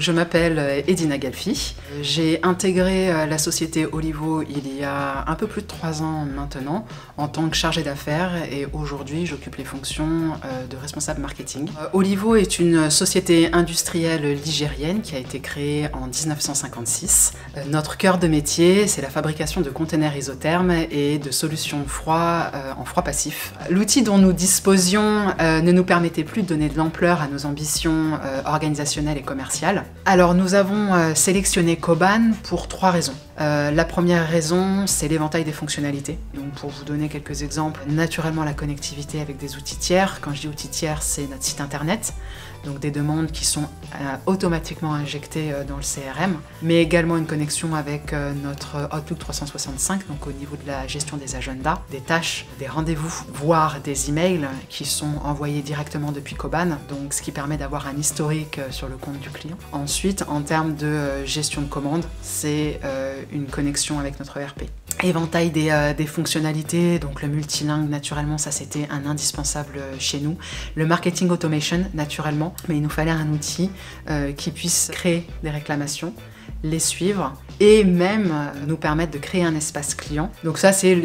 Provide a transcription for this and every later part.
Je m'appelle Edina Galfi. J'ai intégré la société Olivo il y a un peu plus de 3 ans maintenant en tant que chargée d'affaires et aujourd'hui j'occupe les fonctions de responsable marketing. Olivo est une société industrielle ligérienne qui a été créée en 1956. Notre cœur de métier, c'est la fabrication de containers isothermes et de solutions froid en froid passif. L'outil dont nous disposions ne nous permettait plus de donner de l'ampleur à nos ambitions organisationnelles et commerciales. Alors nous avons sélectionné Koban pour 3 raisons. La première raison, c'est l'éventail des fonctionnalités. Donc pour vous donner quelques exemples, naturellement la connectivité avec des outils tiers. Quand je dis outils tiers, c'est notre site internet. Donc des demandes qui sont automatiquement injectées dans le CRM, mais également une connexion avec notre Outlook 365, donc au niveau de la gestion des agendas, des tâches, des rendez-vous, voire des emails qui sont envoyés directement depuis Koban, donc ce qui permet d'avoir un historique sur le compte du client. Ensuite, en termes de gestion de commandes, c'est une connexion avec notre ERP. Éventail des fonctionnalités, donc le multilingue, naturellement, ça c'était un indispensable chez nous. Le marketing automation, naturellement, mais il nous fallait un outil qui puisse créer des réclamations, les suivre et même nous permettre de créer un espace client. Donc ça c'est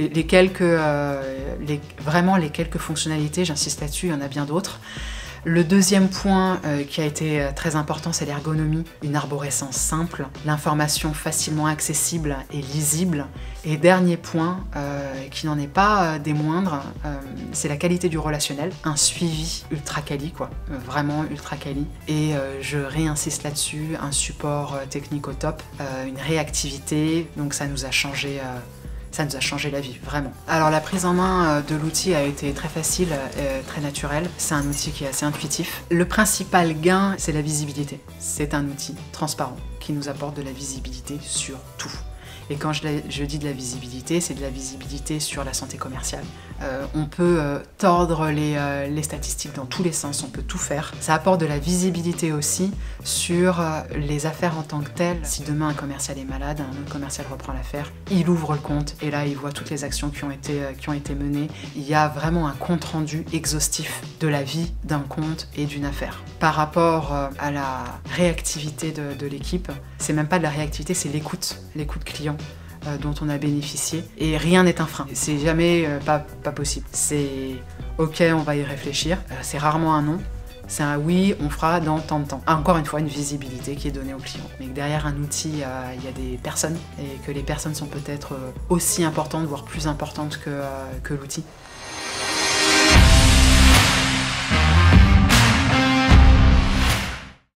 vraiment les quelques fonctionnalités, j'insiste là-dessus, il y en a bien d'autres. Le deuxième point qui a été très important, c'est l'ergonomie, une arborescence simple, l'information facilement accessible et lisible. Et dernier point, qui n'en est pas des moindres, c'est la qualité du relationnel, un suivi ultra quali, quoi, vraiment ultra quali. Et je réinsiste là-dessus, un support technique au top, une réactivité, donc ça nous a changé la vie, vraiment. Alors la prise en main de l'outil a été très facile, très naturelle. C'est un outil qui est assez intuitif. Le principal gain, c'est la visibilité. C'est un outil transparent qui nous apporte de la visibilité sur tout. Et quand je dis de la visibilité, c'est de la visibilité sur la santé commerciale. On peut tordre les statistiques dans tous les sens, on peut tout faire. Ça apporte de la visibilité aussi sur les affaires en tant que telles. Si demain un commercial est malade, un autre commercial reprend l'affaire, il ouvre le compte et là il voit toutes les actions qui ont été menées. Il y a vraiment un compte-rendu exhaustif de la vie d'un compte et d'une affaire. Par rapport à la réactivité de l'équipe, c'est même pas de la réactivité, c'est l'écoute client dont on a bénéficié et rien n'est un frein. C'est jamais pas possible. C'est ok, on va y réfléchir. C'est rarement un non. C'est un oui, on fera dans tant de temps. Encore une fois, une visibilité qui est donnée au client. Mais que derrière un outil, il y a des personnes et que les personnes sont peut-être aussi importantes, voire plus importantes que l'outil.